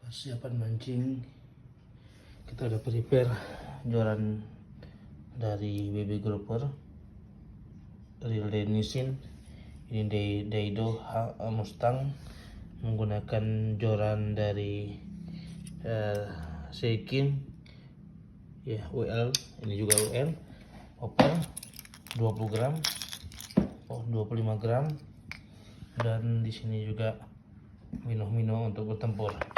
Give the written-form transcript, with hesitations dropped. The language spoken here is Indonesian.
Persiapan mancing, kita udah prepare joran dari baby grouper real denisin. Ini Daido Mustang menggunakan joran dari Seikin ya, WL. Ini juga WL Opel 20 gram, 25 gram, dan di sini juga mino untuk bertempur.